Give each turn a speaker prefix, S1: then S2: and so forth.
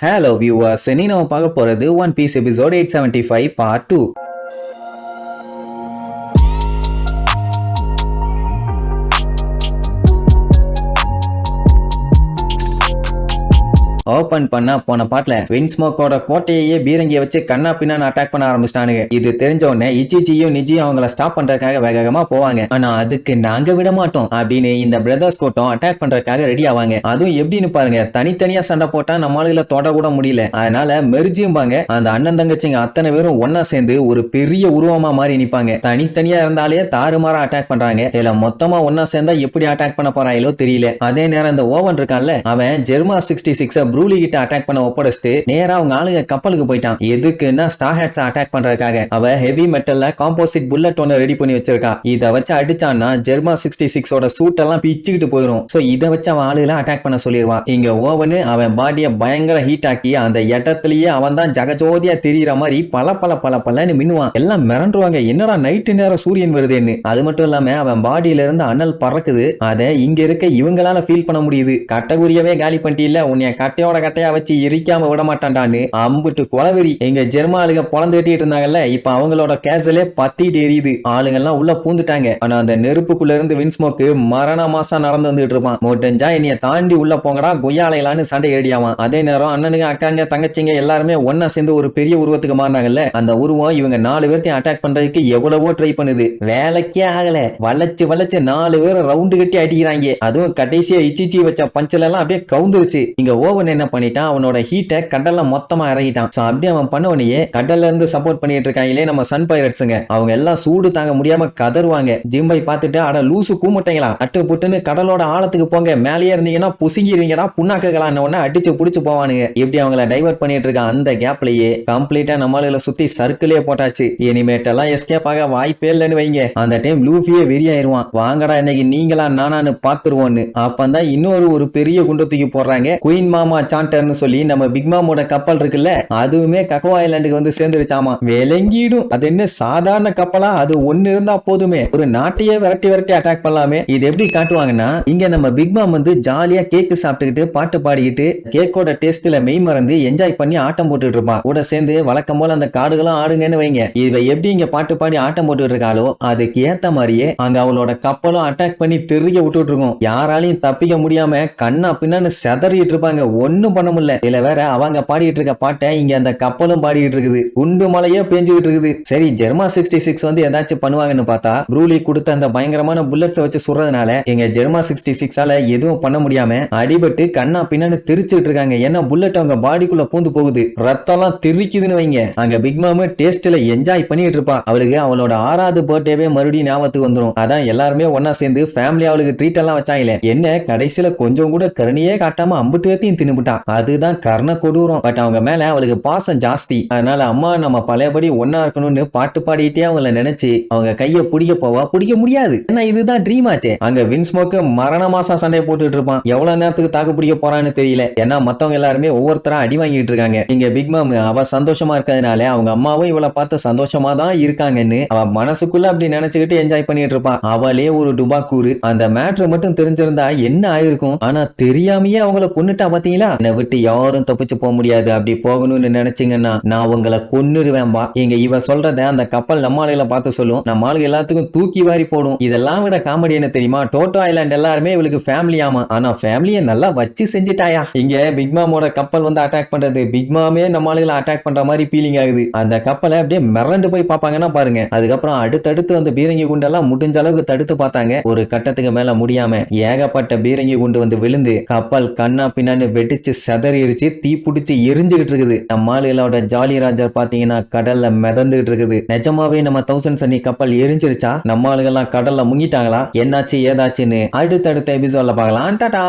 S1: Hello viewers, இன்னைக்கு நம்ம பார்க்க போறது One Piece episode 875 part 2. Open பண்ணா போன பாட்டுல வின்ஸ்மோக்கோட கோட்டையே பீரங்கிய வச்சு கண்ணா பின்னான்னு அட்டாக் பண்ண ஆரம்பிச்சிட்டானுங்க. இது தெரிஞ்ச உடனே இச்சிச்சியும் நிஜியும் அவங்கள ஸ்டாப் பண்றதுக்காக வேகமா போவாங்க. ஆனா அதுக்கு நாங்க விட மாட்டோம் அப்படின்னு இந்த பிரதர்ஸ் கூட்டம் அட்டாக் பண்றதுக்காக ரெடி ஆவாங்க. அதுவும் எப்படின்னு பாருங்க, தனித்தனியா சண்டை போட்டா நம்மளால தொட கூட முடியல. அதனால மெர்ஜியும்பாங்க. அந்த அண்ணன் தங்கச்சிங்க அத்தனை பேரும் ஒன்னா சேர்ந்து ஒரு பெரிய உருவமா மாறி நிப்பாங்க. தனித்தனியா இருந்தாலே தாறுமாறா அட்டாக் பண்றாங்க. இதுல மொத்தமா ஒன்னா சேர்ந்தா எப்படி அட்டாக் பண்ண போறாங்களோ தெரியல. அதே நேரம் இந்த ஓவன் இருக்கான்ல, அவன் ஜெர்மா 66 ப்ரூலி கிட்ட அட்டாக் பண்ண ஒப்படைச்சிட்டு நேரா அவங்க ஆளுங்க கப்பலுக்கு போயிட்டான். எதுக்குன்னா ஸ்டார் ஹேட்ஸ் அட்டாக் பண்றதுக்காக. அவ ஹெவி மெட்டல்ல காம்போசிட் புல்லட் ஒன்னு ரெடி பண்ணி வச்சிருக்கா. இத வச்சு அடிச்சான்னா ஜெர்மா 66 ஓட சூட் எல்லாம் பிச்சுக்கிட்டு போயிடும். சோ இத வச்சு அவன் ஆளுகளை அட்டாக் பண்ண சொல்லிடுவான். இங்க ஓவனு அவன் பாடியை பயங்கர ஹீட் ஆக்கி அந்த இடத்துலயே அவன் தான் ஜகஜோதியா தெரியற மாதிரி பல மின்னுவான். எல்லாம் மிரண்டுவாங்க, என்னடா நைட்டு நேரம் சூரியன் வருதுன்னு. அது மட்டும் இல்லாம அவன் பாடியில இருந்து அனல் பறக்குது. அதை இங்க இருக்க இவங்களால ஃபீல் பண்ண முடியுது. கட்டகுரியவே காலி பண்ணிட்டு உன்னைய கட்டையோட கட்டையா வச்சு எரிக்காம விட மாட்டான்டான்னு அம்புட்டு கொலவெறி. எங்க ஜெர்மா ஆளுங்க பொழந்து கட்டிட்டு இருந்தாங்கல்ல, இப்ப அவங்களோட கேசலே பத்திட்டு எரியுது. ஆளுங்க எல்லாம் உள்ள பூந்துட்டாங்க. ஆனா அந்த நெருப்புக்குள்ள இருந்து வின்ஸ்மோக்கு மரண மாசம் நடந்து வந்துட்டு இருப்பான். மோட்டஞ்சா என்னைய தாண்டி உள்ள போங்கடா கொய்யாலைலான்னு சண்டை ஏடியாவான். அதே நேரம் அண்ணனுங்க அக்காங்க தங்கச்சிங்க எல்லாருமே ஒன்னா சேர்ந்து ஒரு பெரிய உருவத்துக்கு மாறினாங்கல்ல. அந்த உருவம் இவங்க 4 பேர்த்தையும் அட்டாக் பண்றதுக்கு எவ்வளவோ ட்ரை பண்ணுது. வேலைக்கே ஆகல. வளைச்சு 4 பேரை ரவுண்டு கட்டி அடிக்கிறாங்க. அதுவும் கடைசியா இச்சிச்சி வச்ச பஞ்சல எல்லாம் அப்படியே கவுந்துருச்சு. இங்க ஓவன் என்ன பண்ணிட்டான், அவனோட ஹீட்டை கடல்ல மொத்தமா இறங்கிட்டான். சோ அப்படியே அவன் பண்ணவனையே கடல்ல இருந்து சப்போர்ட் பண்ணிட்டு இருக்காங்களே நம்ம சன் பைரட்ஸுங்க, அவங்க எல்லாம் சூடு தாங்க முடியாம கதறுவாங்க. ஜிம்பை பார்த்துட்டு அட லூசு கூமுட்டைங்களா, அட்டு புட்டுன்னு கடலோட ஆழத்துக்கு போங்க, மேலேயே இருந்தீங்கன்னா புசுங்கிடுவீங்கடா புண்ணாக்கலான்னு ஒன்னு அடிச்சு புடிச்சு போவானுங்க. எப்படி அவங்கள டைவர்ட் பண்ணிட்டு இருக்க அந்த கேப்லயே கம்ப்ளீட்டா நம்மளால சுத்தி சர்க்கிளே போட்டாச்சு. இனிமேட் எல்லாம் எஸ்கேப் ஆக வாய்ப்பே இல்லைன்னு வைங்க. அந்த டைம் லூஃபியே வெறியாயிருவான். வாங்கடா இன்னைக்கு நீங்களா நானான்னு பாத்துருவோன்னு. அப்பந்தான் ஒரு பெரிய குண்டத்துக்கு போடுறாங்க. குயின் மாமா சாண்டர்னு சொல்லி நம்ம பிக் மாமோட கப்பல் இருக்குல்ல, அதுவுமே கக்கோ ஐலாண்டுக்கு வந்து சேர்ந்துருச்சாமா. விளங்கிடும். அது என்ன சாதாரண கப்பலா, அது ஒன்னு இருந்தா போதுமே, ஒரு நாட்டையே விரட்டி அட்டாக் பண்ணலாமே. இது எப்படி காட்டுவாங்கன்னா, இங்க நம்ம பிக் மாம் வந்து ஜாலியா கேக் சாப்பிட்டுக்கிட்டு பாட்டு பாடிக்கிட்டு கேக்கோட டேஸ்ட்ல மெய் மறந்து என்ஜாய் பண்ணி ஆட்டம் போட்டுட்டு இருப்பான். கூட சேர்ந்து வழக்கம் போல அந்த காடுகளும் ஆடுங்கன்னு வைங்க. இவ எப்படி இங்க பாட்டு பாடி ஆட்டம் போட்டுட்டு இருக்காளோ அதுக்கு ஏத்த மாதிரியே அங்க அவளோட கப்பலும் அட்டாக் பண்ணி தெரிய விட்டுட்டு இருக்கும். யாராலையும் தப்பிக்க முடியாம கண்ணா பின்னான்னு செதறிட்டு இருப்பாங்க. ஒன்னும் பண்ண முடியல. இதுல வேற அவங்க பாடிட்டு இருக்க பாட்டை இங்க அந்த கப்பலும் பாடிட்டு இருக்குது. குண்டு மலையே பேஞ்சுக்கிட்டு இருக்குது. சரி, ஜெர்மா 66 வந்து ஏதாச்சும் பண்ணுவாங்கன்னு பார்த்தா ப்ரூலி கொடுத்த அந்த பயங்கரமான புல்லட்ஸ் வச்சு சுடுறதுனால எங்க ஜெர்மா 66ஆல எதுவும் பண்ண முடியாம அடிபட்டு கண்ணா பின்னான்னு தெரிச்சுட்டு இருக்காங்க. ஏன்னா புல்லட் அவங்க பாடிக்குள்ள பூந்து போகுது. ரத்தம்லாம் தெரிக்குதுன்னு வைங்க. அங்க பிக் மாமு டேஸ்ட்ல என்ஜாய் பண்ணிட்டு இருப்பா. அவளுக்கு அவளோட 6வது பர்த்டேவே மறுபடியும் ஞாபகத்துக்கு வந்துடும். அதான் எல்லாருமே ஒன்னா சேர்ந்து ஃபேமிலி அவளுக்கு ட்ரீட் எல்லாம் வச்சாங்களே. என்ன கடைசியில கொஞ்சம் கூட கருணையே காட்டாம அம்புட்டு வேத்தையும் தின்னுபிட்டான். அதுதான் கர்ண கொடூரம். பட் அவங்க மேல அவளுக்கு பாசம் ஜாஸ்தி. அதனால அம்மா நம்ம பழையபடி ஒன்னா இருக்கணும்னு பாட்டு பாடிட்டே அவங்கள நினைச்சு அவங்க கைய பிடிக்க போவா. பிடிக்க முடியாது. ஏன்னா இதுதான் ட்ரீம் ஆச்சே. அங்க வின்ஸ்மோக்கு மரண மாசம் சண்டையை போட்டுட்டு இருப்பான். எவ்வளவு நேரத்துக்கு தாக்கு பிடிக்க போறான்னு தெரியல. ஏன்னா மத்தவங்க எல்லாருமே ஒவ்வொருத்தரா அடி வாங்கிட்டு இருக்காங்க. இங்க பிக் மாம் அவ சந்தோஷமா இருக்கிறதுனால அவங்க அம்மாவும் இவளை பார்த்து சந்தோஷமா தான் இருக்காங்கன்னு அவ மனசுக்குள்ள அப்படி நினைச்சுக்கிட்டு என்ஜாய் பண்ணிட்டு இருப்பான். அவளே ஒரு டுபாக்கூரு. அந்த மேட்ரு மட்டும் தெரிஞ்சிருந்தா என்ன ஆயிருக்கும். ஆனா தெரியாமையே அவங்கள கொன்னுட்டா பாத்தீங்களா. என்னை விட்டு யாரும் தப்பிச்சு போக முடியாது. அப்படி போகணும்னு நினைச்சீங்கன்னா நான் உங்களை கொன்னுருவேன்பா. எங்க இவ சொல்றத அந்த கப்பல் நம்ம ஆளுகளை பார்த்து சொல்லும். நம்ம ஆளுங்க எல்லாத்துக்கும் தூக்கி வாரி போடும். இதெல்லாம் விட காமெடி என்ன தெரியுமா, டோட்டோ ஐலாண்ட் எல்லாருமே இவளுக்கு ஃபேமிலி ஆமா. ஆனா ஃபேமிலியை நல்லா வச்சு செஞ்சுட்டாயா. இங்க பிக் மாமோட கப்பல் வந்து அட்டாக் பண்றது பிக் மாமே நம்ம ஆளுகளை அட்டாக் பண்ற மாதிரி ஃபீலிங் ஆகுது. அந்த கப்பலை அப்படியே மிரண்டு போய் பார்ப்பாங்கன்னா பாருங்க. அதுக்கப்புறம் அடுத்தடுத்து அந்த பீரங்கி குண்டெல்லாம் முடிஞ்ச அளவுக்கு தடுத்து பார்த்தாங்க. ஒரு கட்டத்துக்கு மேல முடியாம ஏகப்பட்ட பீரங்கி குண்டு வந்து விழுந்து கப்பல் கண்ணா பின்னான்னு வெடிச்சு செதறிடுச்சு. தீ பிடிச்சு எரிஞ்சுகிட்டு இருக்குது. நம்ம ஆளுகளோட ஜாலி ராஜர் பாத்தீங்கன்னா கடல்ல மிதந்துகிட்டு இருக்குது. நிஜமாவே நம்ம 1000 சன்னி கப்பல் எரிஞ்சிருச்சா, நம்ம ஆளுகள்லாம் கடல்ல முங்கிட்டாங்களா, என்னாச்சு ஏதாச்சுன்னு அடுத்தடுத்த எபிசோட்ல பார்க்கலாம். டாடா.